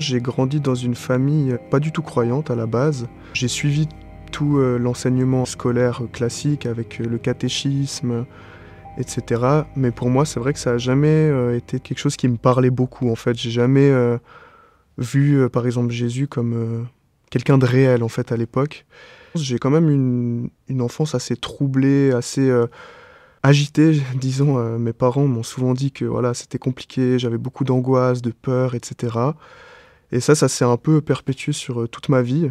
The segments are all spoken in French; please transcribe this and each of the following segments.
J'ai grandi dans une famille pas du tout croyante à la base. J'ai suivi tout l'enseignement scolaire classique avec le catéchisme, etc. Mais pour moi, c'est vrai que ça a jamais été quelque chose qui me parlait beaucoup, en fait. J'ai jamais vu, par exemple, Jésus comme quelqu'un de réel, en fait, à l'époque. J'ai quand même une enfance assez troublée, assez agitée, disons. Mes parents m'ont souvent dit que voilà, c'était compliqué, j'avais beaucoup d'angoisse, de peur, etc. Et ça s'est un peu perpétué sur toute ma vie.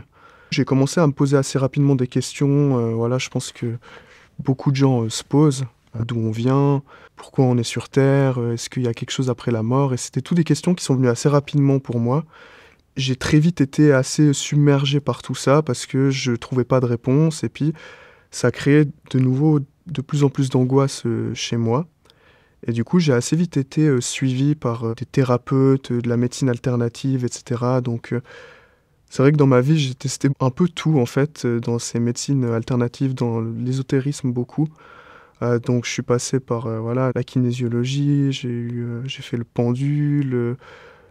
J'ai commencé à me poser assez rapidement des questions. Voilà, je pense que beaucoup de gens se posent. D'où on vient, pourquoi on est sur Terre, est-ce qu'il y a quelque chose après la mort? Et c'était toutes des questions qui sont venues assez rapidement pour moi. J'ai très vite été assez submergé par tout ça parce que je trouvais pas de réponse et puis ça créait de nouveau de plus en plus d'angoisse chez moi. Et du coup, j'ai assez vite été suivi par des thérapeutes, de la médecine alternative, etc. Donc, c'est vrai que dans ma vie, j'ai testé un peu tout en fait, dans ces médecines alternatives, dans l'ésotérisme beaucoup. Donc je suis passé par, voilà, la kinésiologie, j'ai fait le pendule,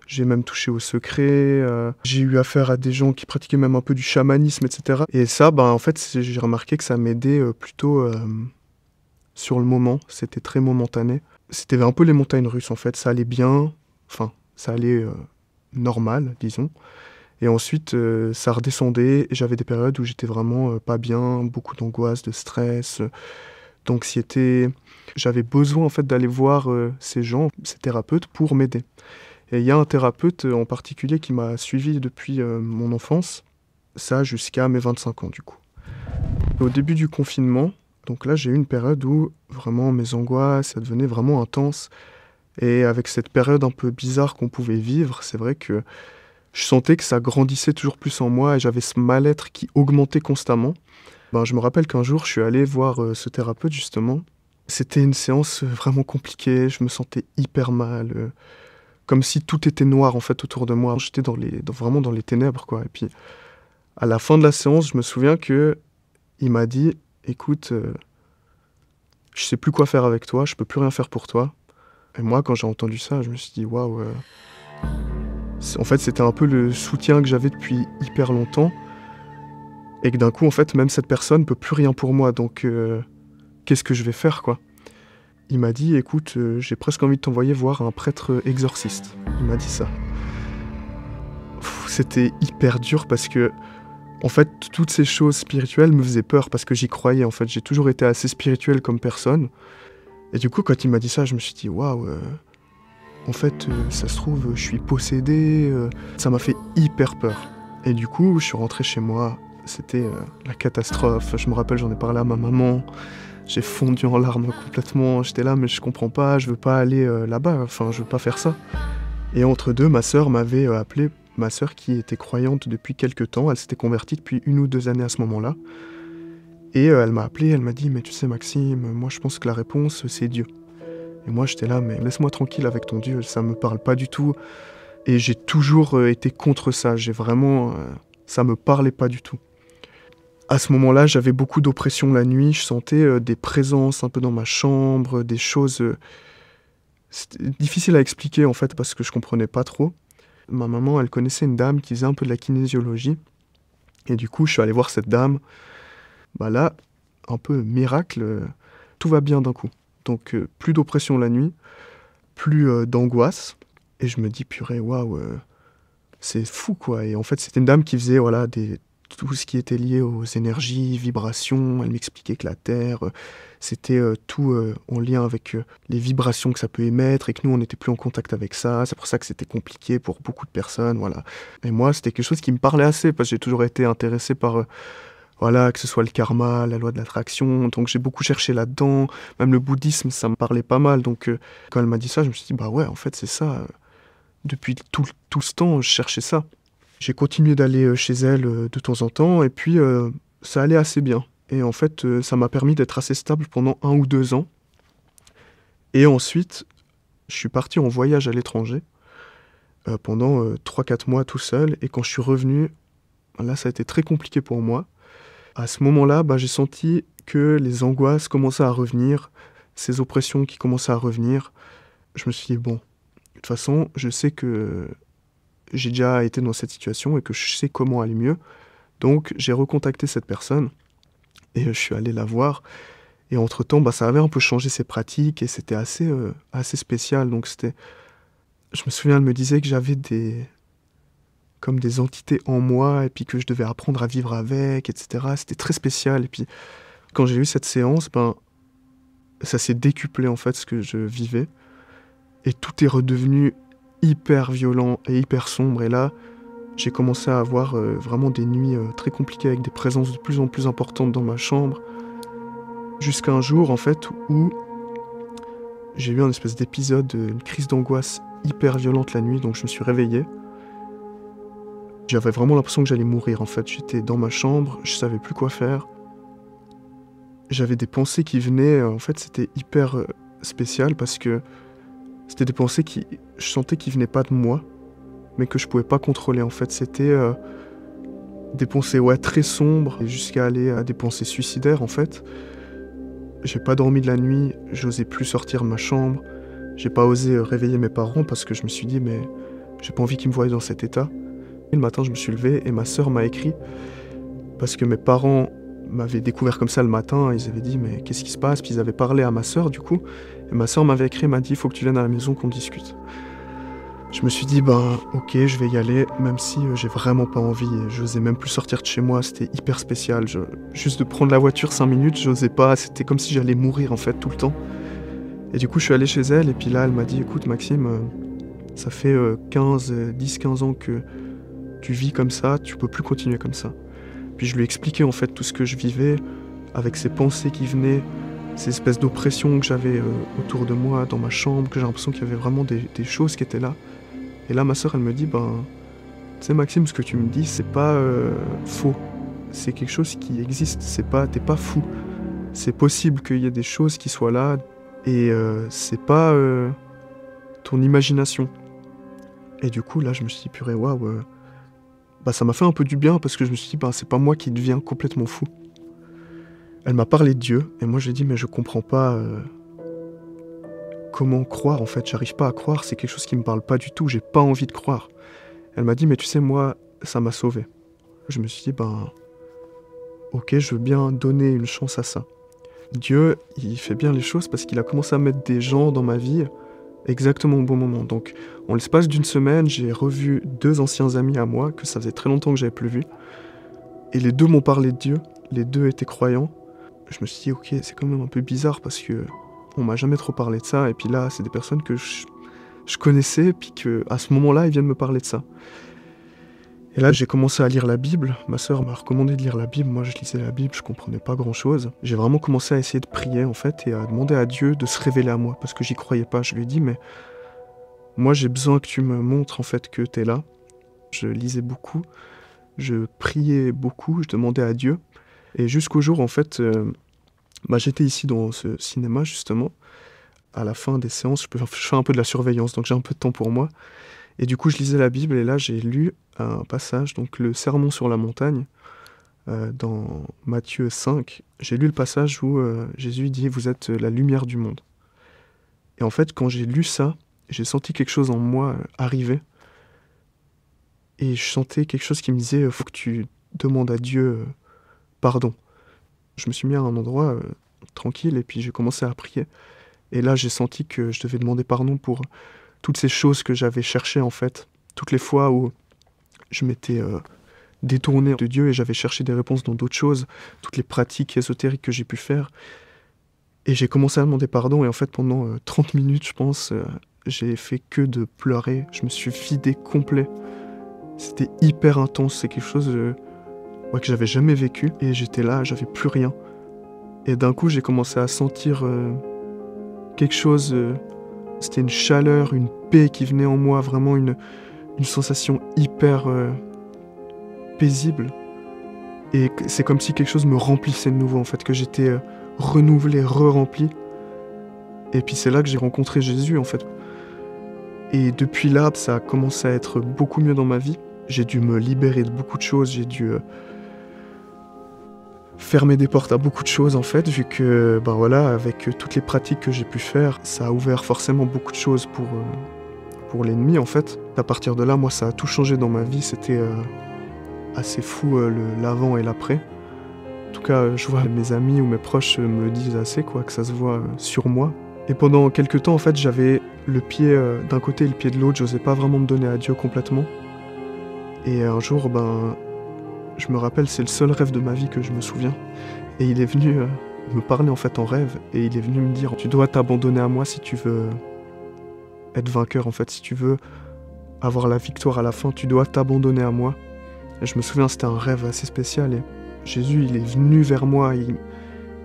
j'ai même touché au secret, j'ai eu affaire à des gens qui pratiquaient même un peu du chamanisme et cetera. Et ça, ben, en fait, j'ai remarqué que ça m'aidait, plutôt, sur le moment, c'était très momentané. C'était un peu les montagnes russes en fait, ça allait bien, enfin ça allait, normal disons et ensuite, ça redescendait et j'avais des périodes où j'étais vraiment, pas bien, beaucoup d'angoisse, de stress, d'anxiété. J'avais besoin en fait d'aller voir, ces gens, ces thérapeutes pour m'aider et il y a un thérapeute, en particulier qui m'a suivi depuis, mon enfance, ça jusqu'à mes 25 ans du coup. Au début du confinement, donc là, j'ai eu une période où vraiment mes angoisses, ça devenait vraiment intense. Et avec cette période un peu bizarre qu'on pouvait vivre, c'est vrai que je sentais que ça grandissait toujours plus en moi et j'avais ce mal-être qui augmentait constamment. Ben, je me rappelle qu'un jour, je suis allé voir ce thérapeute justement. C'était une séance vraiment compliquée, je me sentais hyper mal, comme si tout était noir en fait autour de moi. J'étais vraiment dans les ténèbres quoi. Et puis à la fin de la séance, je me souviens que il m'a dit: «Écoute, je sais plus quoi faire avec toi, je peux plus rien faire pour toi». Et moi, quand j'ai entendu ça, je me suis dit: «Waouh», en fait, c'était un peu le soutien que j'avais depuis hyper longtemps et que d'un coup, en fait, même cette personne peut plus rien pour moi donc qu'est-ce que je vais faire, quoi? Il m'a dit: «Écoute, j'ai presque envie de t'envoyer voir un prêtre exorciste». Il m'a dit ça. C'était hyper dur parce que en fait, toutes ces choses spirituelles me faisaient peur parce que j'y croyais, en fait. J'ai toujours été assez spirituel comme personne et du coup, quand il m'a dit ça, je me suis dit: «Waouh, en fait, ça se trouve, je suis possédé», ça m'a fait hyper peur et du coup, je suis rentré chez moi, c'était, la catastrophe. Je me rappelle, j'en ai parlé à ma maman, j'ai fondu en larmes complètement. J'étais là: «Mais je comprends pas, je veux pas aller, là-bas, enfin, je veux pas faire ça» et entre deux, ma sœur m'avait, appelé, ma sœur qui était croyante depuis quelque temps. Elle s'était convertie depuis 1 ou 2 années à ce moment-là et elle m'a appelé, elle m'a dit: «Mais tu sais Maxime, moi je pense que la réponse, c'est Dieu». Et moi j'étais là: «Mais laisse-moi tranquille avec ton Dieu, ça me parle pas du tout» et j'ai toujours, été contre ça. J'ai vraiment, ça me parlait pas du tout. À ce moment-là, j'avais beaucoup d'oppression la nuit, je sentais, des présences un peu dans ma chambre, des choses, c'était difficile à expliquer en fait parce que je comprenais pas trop. Ma maman, elle connaissait une dame qui faisait un peu de la kinésiologie et du coup, je suis allé voir cette dame. Bah là, un peu miracle, tout va bien d'un coup. Donc plus d'oppression la nuit, plus, d'angoisse et je me dis: «Purée, waouh, c'est fou, quoi» et en fait, c'était une dame qui faisait, voilà, tout ce qui était lié aux énergies, vibrations. Elle m'expliquait que la Terre, c'était, tout, en lien avec, les vibrations que ça peut émettre et que nous, on n'était plus en contact avec ça. C'est pour ça que c'était compliqué pour beaucoup de personnes, voilà et moi, c'était quelque chose qui me parlait assez parce que j'ai toujours été intéressé par, voilà, que ce soit le karma, la loi de l'attraction, donc j'ai beaucoup cherché là-dedans. Même le bouddhisme, ça me parlait pas mal, donc quand elle m'a dit ça, je me suis dit: «Bah ouais, en fait, c'est ça, depuis tout ce temps, je cherchais ça». J'ai continué d'aller, chez elle, de temps en temps et puis, ça allait assez bien et en fait, ça m'a permis d'être assez stable pendant 1 ou 2 ans et ensuite, je suis parti en voyage à l'étranger, pendant, 3-4 mois tout seul et quand je suis revenu, là, ça a été très compliqué pour moi. À ce moment-là, bah, j'ai senti que les angoisses commençaient à revenir, ces oppressions qui commençaient à revenir. Je me suis dit: «Bon, de toute façon, je sais que j'ai déjà été dans cette situation et que je sais comment aller mieux. Donc j'ai recontacté cette personne et je suis allé la voir. Et entre-temps, ça avait un peu changé ses pratiques et c'était assez spécial. Donc je me souviens, elle me disait que j'avais comme des entités en moi et puis que je devais apprendre à vivre avec, etc. C'était très spécial. Et puis quand j'ai eu cette séance, ça s'est décuplé en fait ce que je vivais. Et tout est redevenu hyper violent et hyper sombre. Et là, j'ai commencé à avoir vraiment des nuits très compliquées avec des présences de plus en plus importantes dans ma chambre. Jusqu'à un jour, en fait, où j'ai eu un espèce d'épisode, une crise d'angoisse hyper violente la nuit. Donc je me suis réveillé. J'avais vraiment l'impression que j'allais mourir, en fait. J'étais dans ma chambre, je savais plus quoi faire. J'avais des pensées qui venaient, en fait, c'était hyper spécial parce que c'était des pensées je sentais qu'ils venaient pas de moi, mais que je pouvais pas contrôler, en fait. C'était des pensées, très sombres, jusqu'à aller à des pensées suicidaires, en fait. J'ai pas dormi de la nuit, j'osais plus sortir de ma chambre, j'ai pas osé réveiller mes parents parce que je me suis dit, mais j'ai pas envie qu'ils me voient dans cet état. Et le matin, je me suis levé et ma sœur m'a écrit parce que mes parents m'avaient découvert comme ça le matin. Ils avaient dit, mais qu'est-ce qui se passe? Puis ils avaient parlé à ma sœur, du coup. Et ma sœur m'avait écrit, m'a dit, il faut que tu viennes à la maison, qu'on discute. Je me suis dit, ok, je vais y aller, même si j'ai vraiment pas envie. Je n'osais même plus sortir de chez moi, c'était hyper spécial. Juste de prendre la voiture 5 minutes, j'osais pas. C'était comme si j'allais mourir, en fait, tout le temps. Et du coup, je suis allé chez elle, et puis là, elle m'a dit, écoute, Maxime, ça fait 10-15 ans que tu vis comme ça, tu peux plus continuer comme ça. Puis je lui ai expliqué en fait tout ce que je vivais, avec ces pensées qui venaient, ces espèces d'oppression que j'avais autour de moi, dans ma chambre, que j'ai l'impression qu'il y avait vraiment des choses qui étaient là. Et là, ma sœur, elle me dit, tu sais Maxime, ce que tu me dis, c'est pas faux. C'est quelque chose qui existe, t'es pas fou. C'est possible qu'il y ait des choses qui soient là, et c'est pas ton imagination. Et du coup, là, je me suis dit, purée, waouh, ça m'a fait un peu du bien parce que je me suis dit, c'est pas moi qui deviens complètement fou. Elle m'a parlé de Dieu et moi j'ai dit, mais je comprends pas comment croire en fait. J'arrive pas à croire, c'est quelque chose qui me parle pas du tout, j'ai pas envie de croire. Elle m'a dit, mais tu sais, moi, ça m'a sauvé. Je me suis dit, ok, je veux bien donner une chance à ça. Dieu, il fait bien les choses parce qu'il a commencé à mettre des gens dans ma vie exactement au bon moment. Donc, en l'espace d'une semaine, j'ai revu 2 anciens amis à moi, que ça faisait très longtemps que j'avais plus vus. Et les 2 m'ont parlé de Dieu, les 2 étaient croyants. Je me suis dit, ok, c'est quand même un peu bizarre parce que on m'a jamais trop parlé de ça. Et puis là, c'est des personnes que je connaissais, puis qu'à ce moment-là, ils viennent me parler de ça. Et là, j'ai commencé à lire la Bible. Ma sœur m'a recommandé de lire la Bible. Moi, je lisais la Bible, je comprenais pas grand-chose. J'ai vraiment commencé à essayer de prier, en fait, et à demander à Dieu de se révéler à moi, parce que j'y croyais pas. Je lui ai dit, mais moi, j'ai besoin que tu me montres, en fait, que t'es là. Je lisais beaucoup, je priais beaucoup, je demandais à Dieu. Et jusqu'au jour, en fait, j'étais ici dans ce cinéma, justement. À la fin des séances, je fais un peu de la surveillance, donc j'ai un peu de temps pour moi. Et du coup, je lisais la Bible, et là, j'ai lu un passage, donc le Sermon sur la montagne, dans Matthieu 5. J'ai lu le passage où Jésus dit « Vous êtes la lumière du monde ». Et en fait, quand j'ai lu ça, j'ai senti quelque chose en moi arriver. Et je sentais quelque chose qui me disait « Faut que tu demandes à Dieu pardon ». Je me suis mis à un endroit tranquille, et puis j'ai commencé à prier. Et là, j'ai senti que je devais demander pardon pour toutes ces choses que j'avais cherchées, en fait. Toutes les fois où je m'étais détourné de Dieu et j'avais cherché des réponses dans d'autres choses, toutes les pratiques ésotériques que j'ai pu faire. Et j'ai commencé à demander pardon, et en fait, pendant 30 minutes, je pense, j'ai fait que de pleurer. Je me suis vidé complet. C'était hyper intense, c'est quelque chose que j'avais jamais vécu. Et j'étais là, j'avais plus rien. Et d'un coup, j'ai commencé à sentir quelque chose... c'était une chaleur, une paix qui venait en moi, vraiment une sensation hyper paisible. Et c'est comme si quelque chose me remplissait de nouveau, en fait, que j'étais renouvelé, re-rempli. Et puis c'est là que j'ai rencontré Jésus, en fait. Et depuis là, ça a commencé à être beaucoup mieux dans ma vie. J'ai dû me libérer de beaucoup de choses, j'ai dû fermer des portes à beaucoup de choses, en fait, vu que, avec toutes les pratiques que j'ai pu faire, ça a ouvert forcément beaucoup de choses pour l'ennemi, en fait. À partir de là, moi, ça a tout changé dans ma vie. C'était assez fou, l'avant et l'après. En tout cas, je vois mes amis ou mes proches me le disent assez, quoi, que ça se voit sur moi. Et pendant quelques temps, en fait, j'avais le pied d'un côté et le pied de l'autre. J'osais pas vraiment me donner à Dieu complètement. Et un jour, je me rappelle, c'est le seul rêve de ma vie que je me souviens. Et il est venu me parler en fait en rêve. Et il est venu me dire, tu dois t'abandonner à moi si tu veux être vainqueur, en fait. Si tu veux avoir la victoire à la fin, tu dois t'abandonner à moi. Et je me souviens, c'était un rêve assez spécial. Et Jésus, il est venu vers moi.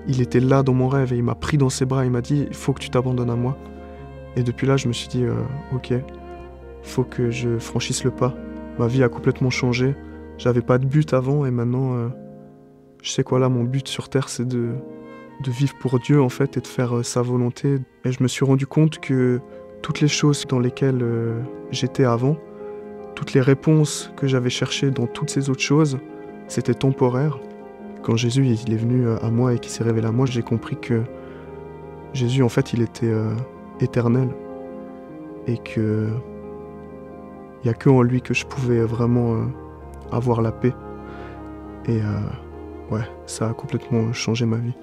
Il était là dans mon rêve et il m'a pris dans ses bras. Il m'a dit, il faut que tu t'abandonnes à moi. Et depuis là, je me suis dit, ok, faut que je franchisse le pas. Ma vie a complètement changé. J'avais pas de but avant et maintenant, je sais quoi là, mon but sur Terre, c'est de vivre pour Dieu en fait et de faire sa volonté. Et je me suis rendu compte que toutes les choses dans lesquelles j'étais avant, toutes les réponses que j'avais cherchées dans toutes ces autres choses, c'était temporaire. Quand Jésus il est venu à moi et qu'il s'est révélé à moi, j'ai compris que Jésus en fait il était éternel et que il n'y a que en lui que je pouvais vraiment avoir la paix. Et ouais, ça a complètement changé ma vie.